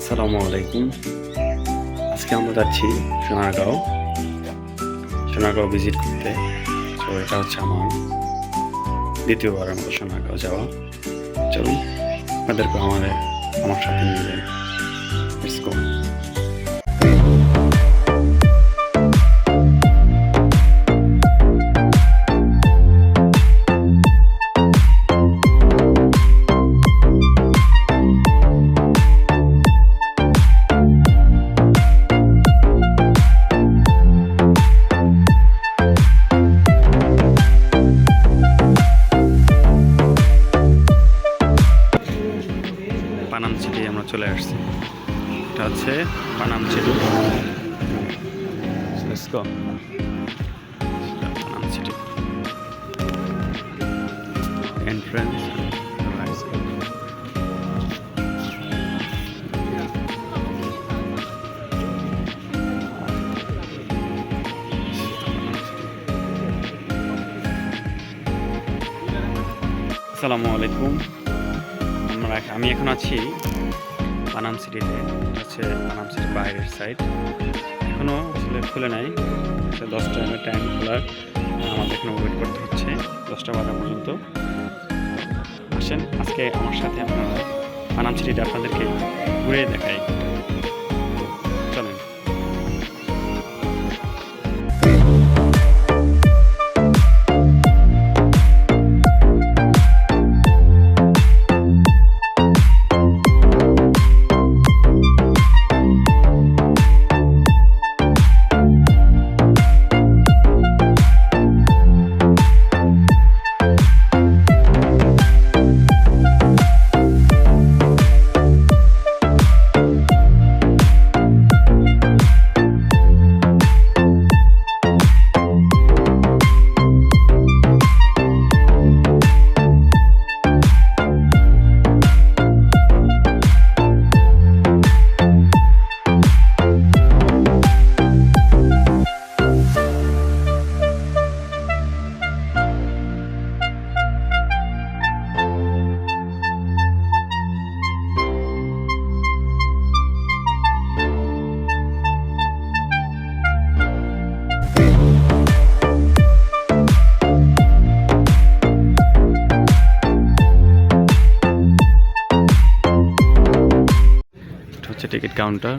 আসসালামু আলাইকুম। আজকে আমরা যাচ্ছি সোনারগাঁও ভিজিট করতে। তো এটা হচ্ছে আমার দ্বিতীয়বারের মতো সোনারগাঁও যাওয়া। চলুন আপনাদেরকে আমার সাথে নিয়ে যাই। Let's go. পানাম সিটি আমরা চলে আসছি। এটা হচ্ছে Panam city. Let's go. Panam city entrance. Let's go. আসসালামু আলাইকুম। আমি এখন আছি পানাম সিটিতে। হচ্ছে পানাম সিটির বাইরের সাইড, এখনও আসলে খুলে নাই। 10টা টাইম খোলার, আমাদের এখানে ওয়েট করতে হচ্ছে 10টা বাজা পর্যন্ত। আসেন আজকে আমার সাথে আপনারা পানাম সিটিটা আপনাদেরকে ঘুরে দেখাই। চলেন। হচ্ছে টিকিট কাউন্টার।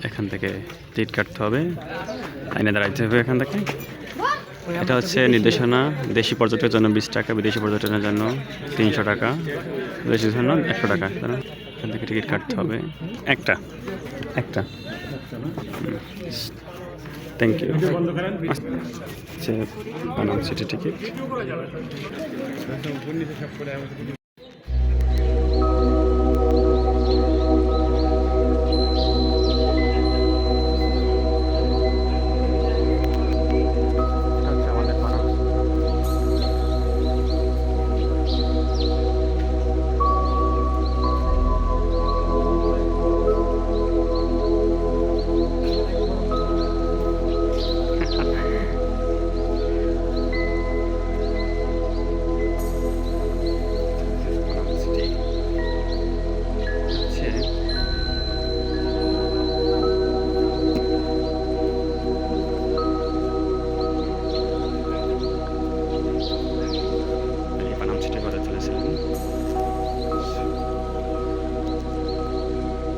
এখান থেকে টিকিট কাটতে হবে, লাইনে দাঁড়াইতে হবে এখান থেকে। এটা হচ্ছে নির্দেশনা। দেশি পর্যটকের জন্য 20 টাকা, বিদেশি পর্যটনের জন্য 300 টাকা, বিদেশির জন্য 100 টাকা। এখান থেকে টিকিট কাটতে হবে একটা। Thank you. হচ্ছে পানাম সিটি টিকিট।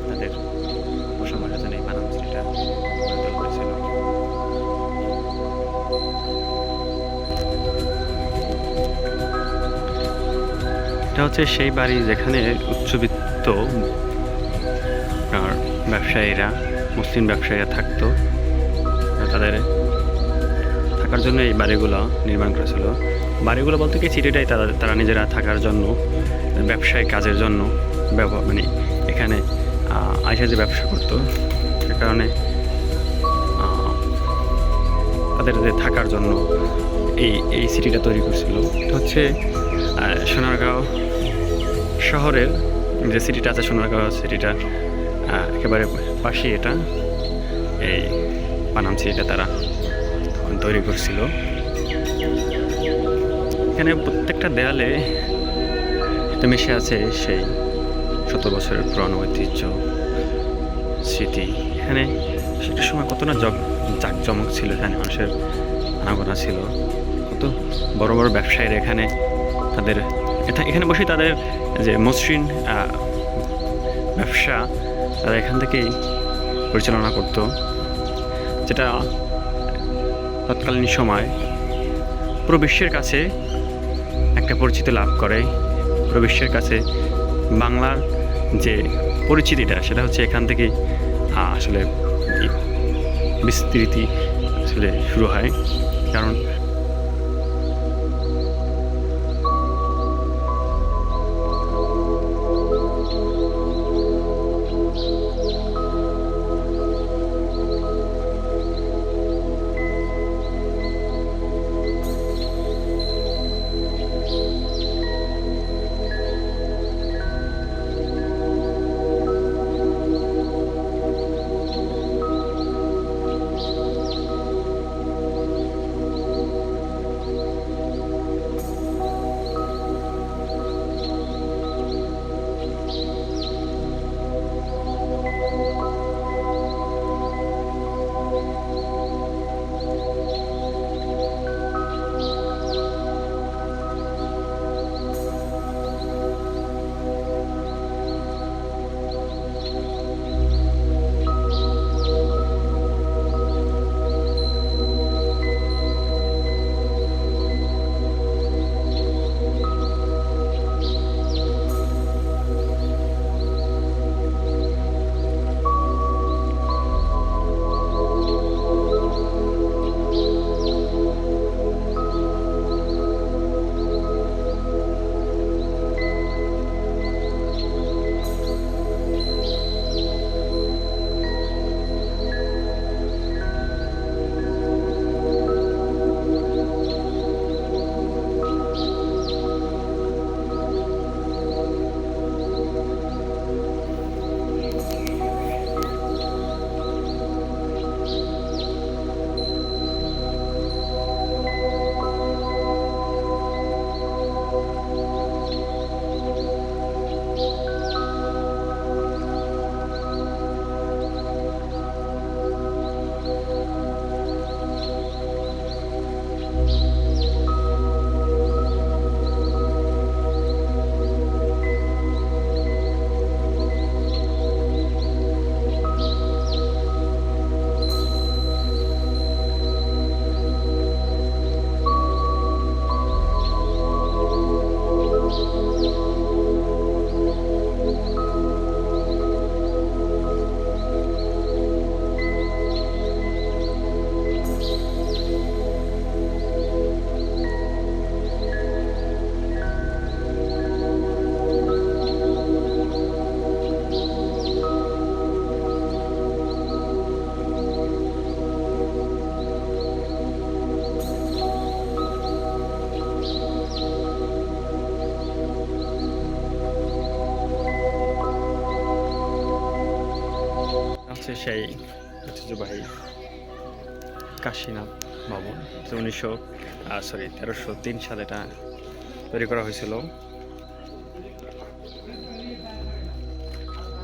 তাদের উপসময়ের জন্য এই পানাম সিটিটা গড়ে তুলেছিল। এটা হচ্ছে সেই বাড়ি যেখানে উচ্চবিত্ত ব্যবসায়ীরা, মুসলিম ব্যবসায়ীরা থাকতো। তাদের থাকার জন্য এই বাড়িগুলো নির্মাণ করেছিল। বাড়িগুলো বলতে কি সিটিটাই তারা নিজেরা থাকার জন্য, ব্যবসায়িক কাজের জন্য মানে এখানে আইসা যে ব্যবসা করতো, সে কারণে তাদের থাকার জন্য এই সিটিটা তৈরি করছিল। এটা হচ্ছে সোনারগাঁও শহরের যে সিটিটা আছে, সোনারগাঁও সিটিটা একেবারে পাশেই এটা এই পানাম সিটিটা তারা তৈরি করছিল। এখানে প্রত্যেকটা দেয়ালে মিশে আছে সেই 70 বছরের পুরানো ঐতিহ্য, স্মৃতি। এখানে সেটার সময় কত না জাঁকজমক ছিল, এখানে মানুষের আনাগোনা ছিল, কত বড় বড় ব্যবসায়ীরা এখানে তাদের এখানে বসে তাদের যে মসৃণ ব্যবসা তারা এখান থেকেই পরিচালনা করত, যেটা তৎকালীন সময় পুরো বিশ্বের কাছে একটা পরিচিতি লাভ করে। পুরো বিশ্বের কাছে বাংলার যে পরিচিতিটা সেটা হচ্ছে এখান থেকেই আসলে বিস্তৃতি আসলে শুরু হয়। কারণ হচ্ছে সেই ঐতিহ্যবাহী কাশীনাথ ভবন। 1303 সালে এটা তৈরি করা হয়েছিল।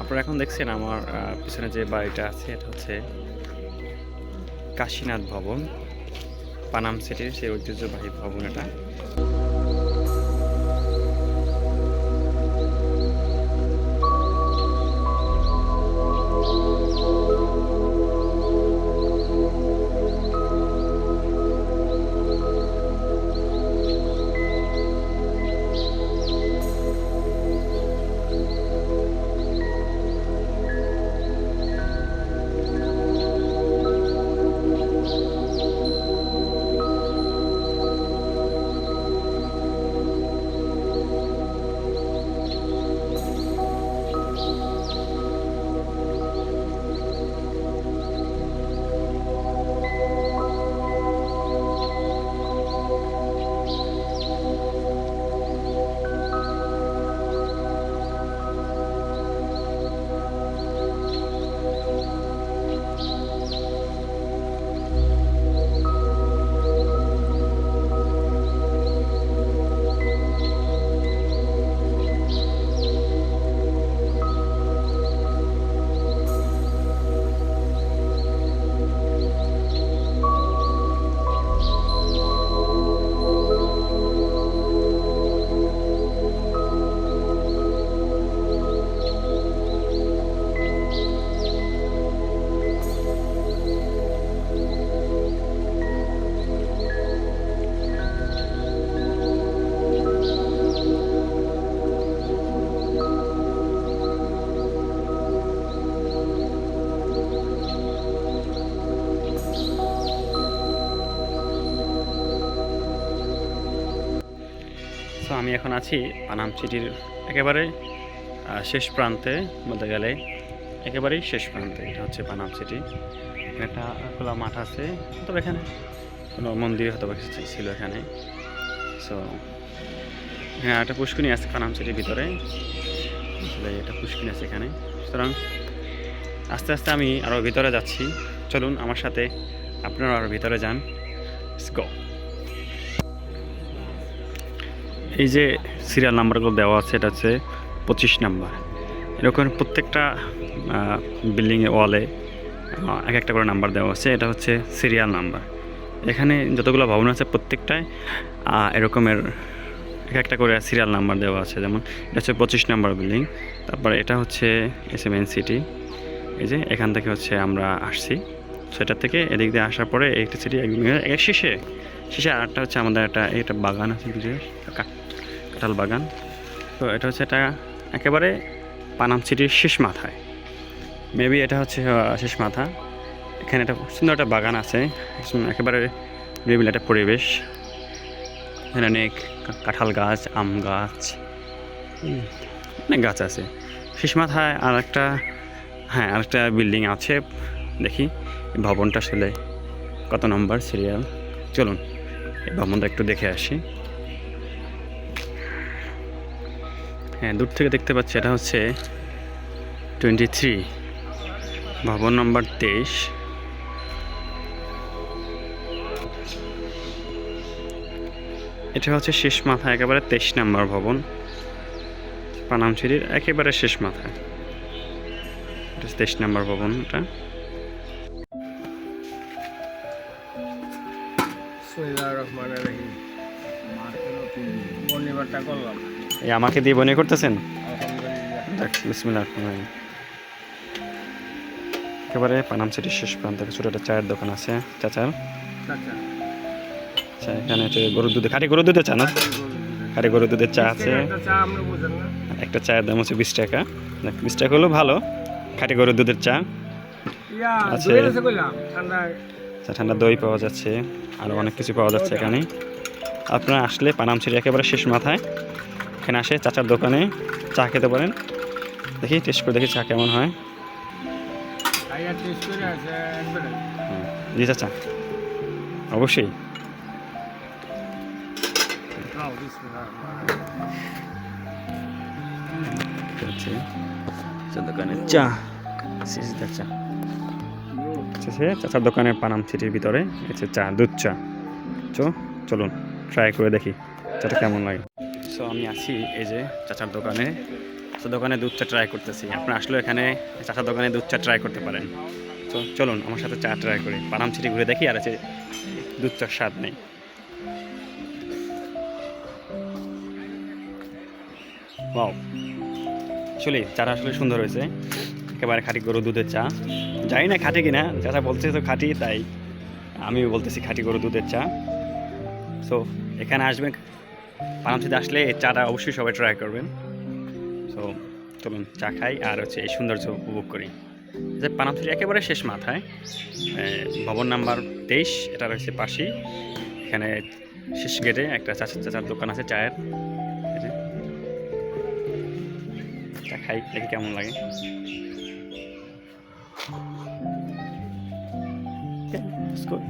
আপনারা এখন দেখছেন আমার পিছনে যে বাড়িটা আছে এটা হচ্ছে কাশীনাথ ভবন, পানাম সিটির সেই ঐতিহ্যবাহী ভবন এটা। আমি এখন আছি পানাম সিটির একেবারে শেষ প্রান্তে, বলতে গেলে একেবারেই শেষ প্রান্তে। এটা হচ্ছে পানাম সিটি। একটা খোলা মাঠ আছে, তবে এখানে কোনো মন্দির হয়তো ছিল এখানে। সো হ্যাঁ, একটা পুষ্করিণী আছে পানাম সিটির ভিতরে, আসলে এটা পুষ্করিণী আছে এখানে। সুতরাং আস্তে আস্তে আমি আরও ভিতরে যাচ্ছি। চলুন আমার সাথে আপনারা আরও ভিতরে যান। Let's go. এই যে সিরিয়াল নাম্বারগুলো দেওয়া আছে, এটা হচ্ছে 25 নাম্বার। এরকম প্রত্যেকটা বিল্ডিংয়ে ওয়ালে এক একটা করে নাম্বার দেওয়া আছে, এটা হচ্ছে সিরিয়াল নাম্বার। এখানে যতগুলো ভবন আছে প্রত্যেকটায় এরকমের এক একটা করে সিরিয়াল নাম্বার দেওয়া আছে। যেমন এটা হচ্ছে 25 নাম্বার বিল্ডিং, তারপরে এটা হচ্ছে মেইন সিটি। এই যে এখান থেকে হচ্ছে আমরা আসছি, সেটা থেকে এদিক দিয়ে আসার পরে একটা সিটি শেষে আরেকটা হচ্ছে আমাদের একটা বাগান আছে, কাঁঠাল বাগান। তো এটা হচ্ছে এটা একেবারে পানাম সিটির শেষ মাথায়, মেবি এটা হচ্ছে শেষ মাথা। এখানে একটা সুন্দর একটা বাগান আছে, একেবারে নিরিবিলি একটা পরিবেশ। এখানে অনেক কাঁঠাল গাছ, আম গাছ, অনেক গাছ আছে। শেষ মাথায় আরেকটা বিল্ডিং আছে, দেখি ভবনটা আসলে কত নম্বর সিরিয়াল। চলুন এই ভবনটা একটু দেখে আসি। হ্যাঁ, দূর থেকে দেখতে পাচ্ছি এটা হচ্ছে 23, ভবন নম্বর 23। এটা হচ্ছে শেষ মাথা, একেবারে 23 নম্বর ভবন পানাম সিটির একেবারে শেষ মাথায়। এটা 23 নম্বর ভবন। এটা এই আমাকে দিয়ে বনে করতেছেন? বিসমিল্লাহ। একেবারে পানাম সিটির শেষ প্রান্ত থেকে ছোট একটা চায়ের দোকান আছে চাচার। আচ্ছা, এখানে হচ্ছে গরুর দুধে, খাঁটি গরুর দুধের চা না? খাঁটি গরুর দুধের চা আছে। একটা চায়ের দাম হচ্ছে 20 টাকা। 20 টাকা হলো ভালো। খাঁটি গরুর দুধের চা আছে। ঠান্ডা দই পাওয়া যাচ্ছে, আরও অনেক কিছু পাওয়া যাচ্ছে এখানে। আপনারা আসলে পানাম সিটি একেবারে শেষ মাথায় এখানে আসে চাচার দোকানে চা খেতে পারেন। দেখি টেস্ট করে দেখি চা কেমন হয়। জি চাচা, অবশ্যই। দোকানের চা, চাচার দোকানে পানাম সিটির ভিতরে চা, দুধ চা। চলুন ট্রাই করে দেখি চাটা কেমন লাগে। সো আমি আছি এই যে চাচার দোকানে, দোকানে দুধ চা ট্রাই করতেছি। আপনারা আসলে এখানে চাচার দোকানে দুধ চা ট্রাই করতে পারেন। তো চলুন আমার সাথে চা ট্রাই করি, পানাম সিটি ঘুরে দেখি আর আছে দুধ চার স্বাদ নেই। ওয়াও, আসলে চাটা আসলে সুন্দর হয়েছে, একেবারে খাঁটি গরু দুধের চা। জানি না খাঁটি কিনা, চাচা বলছে তো খাঁটি, তাই আমিও বলতেছি খাঁটি গরু দুধের চা। সো এখানে আসবেন, পানাম সিটি আসলে এই চাটা অবশ্যই সবাই ট্রাই করবেন। সো চলুন চা খাই আর হচ্ছে এই সৌন্দর্য উপভোগ করি। যে পানাম সিটি একেবারে শেষ মাথায়, ভবন নাম্বার 23, এটা রয়েছে পাশেই। এখানে শেষ গেটে একটা চাচার দোকান আছে চায়ের। চা খাই, দেখি কেমন লাগে। Good.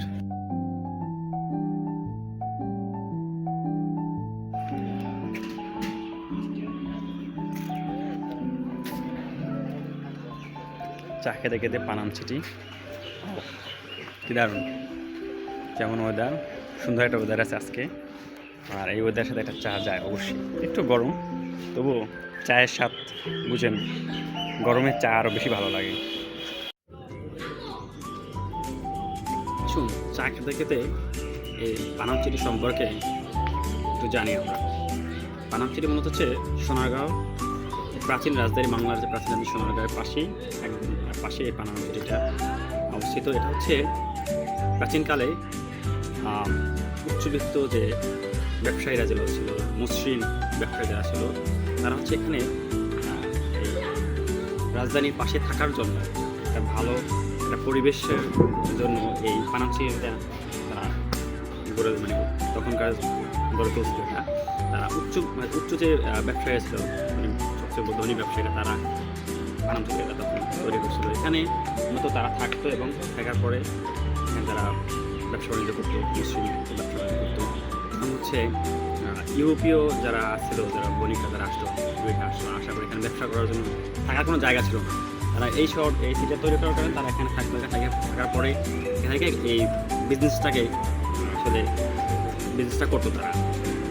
চা খেতে খেতে পানাম সিটি, কি দারুণ, যেমন ওয়েদার, সুন্দর একটা ওয়েদার আছে আজকে। আর এই ওয়েদারের সাথে একটা চা যায় অবশ্যই। একটু গরম, তবুও চায়ের স্বাদ বুঝেন, গরমের চা আরও বেশি ভালো লাগে। চা খেতে খেতে এই পানাম সিটি সম্পর্কে একটু জানি আমরা। পানাম সিটি মূলত হচ্ছে সোনারগাঁও, প্রাচীন রাজধানী, বাংলার যে প্রাচীন রাজধানী সোনারগাঁওয়ের পাশেই, একদম পাশে এই পানাম সিটিটা অবস্থিত। এটা হচ্ছে প্রাচীনকালে উচ্চবিত্ত যে ব্যবসায়ীরা যেগুলো ছিল, মসৃণ ব্যবসায়ী যারা ছিল, তারা হচ্ছে এখানে এই রাজধানীর পাশে থাকার জন্য, একটা ভালো একটা পরিবেশের জন্য এই পানাম সিটিটা তারা তখনকার গড়ে তুলছিল এটা। তারা উচ্চ যে ব্যবসায়ী ছিল, মানে সবচেয়ে ধনী ব্যবসায়ীরা, তারা পানাম সিটিটা তখন তৈরি করছিল। এখানে মূলত তারা থাকতো এবং থাকার পরে এখানে তারা ব্যবসা বাণিজ্য করতো, মুসলিম ব্যবসা বাণিজ্য করতো। এবং হচ্ছে ইউরোপীয় যারা ছিল, যারা বণিকরা যারা আসতো, আশা করি এখানে ব্যবসা করার জন্য থাকার কোনো জায়গা ছিল না। তারা এই সিটিটা তৈরি করার কারণে তারা এখানে থাকার পরে এখান থেকে এই বিজনেসটাকে আসলে বিজনেসটা করতো তারা।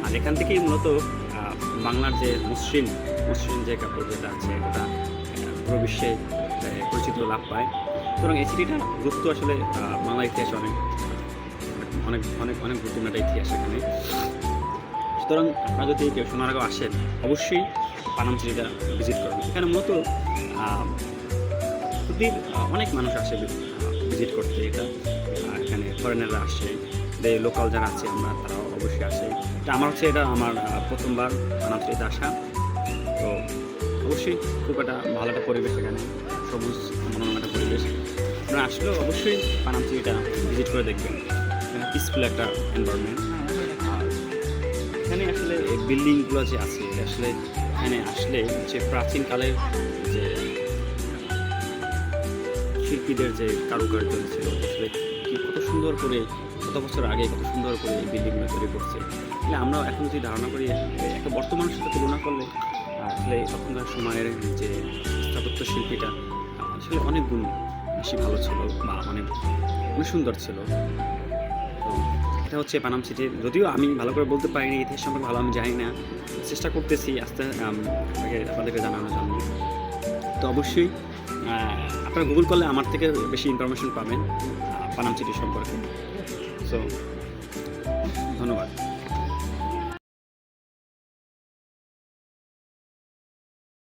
আর এখান থেকেই মূলত বাংলার যে মসৃণ যে কাপড় যেটা আছে, ওটা পুরো বিশ্বে পরিচিত লাভ পায়। সুতরাং এই সিটিটা গুরুত্ব আসলে বাংলার ইতিহাসে অনেক অনেক অনেক অনেক গুরুত্বপূর্ণ একটা ইতিহাস এখানে। সুতরাং আপনারা যদি কেউ সোনারগাঁও আসেন, অবশ্যই পানাম সিটিটা ভিজিট করবেন। এখানে মূলত অনেক মানুষ আসে ভিজিট করতে। এখানে ফরেনাররা আসে, লোকাল যারা আছে আমরা তারাও অবশ্যই আসে। এটা আমার প্রথমবার পানাম সিটিতে আসা। তো অবশ্যই খুব একটা ভালো একটা পরিবেশ, এখানে সবুজ মনোরম একটা পরিবেশ। আপনারা আসলেও অবশ্যই পানাম সিটিটা ভিজিট করে দেখবেন। এখানে পিসফুল একটা এনভায়রনমেন্ট। আর এখানে আসলে এই বিল্ডিংগুলো যে আছে, আসলে এখানে আসলে যে প্রাচীনকালের যে শিল্পীদের যে কারুকার্য ছিল, আসলে কত সুন্দর করে, কত বছর আগে কত সুন্দর করে এই বিল্ডিংগুলো তৈরি করছে। আসলে আমরা এখন যদি ধারণা করি, একটা বর্তমানের সাথে তুলনা করলে আসলে তখনকার সময়ের যে স্থাপত্য শিল্পীটা আসলে অনেক গুণ বেশি ভালো ছিল বা অনেক সুন্দর ছিল। তো এটা হচ্ছে পানাম সিটির, যদিও আমি ভালো করে বলতে পারিনি, ইতিহাস সম্পর্কে ভালো আমি জানি না, চেষ্টা করতেছি আপনাদেরকে জানানোর জন্য। তো অবশ্যই আপনারা গুগল করলে আমার থেকে বেশি ইনফরমেশন পাবেন পানাম সিটি সম্পর্কে। সো ধন্যবাদ।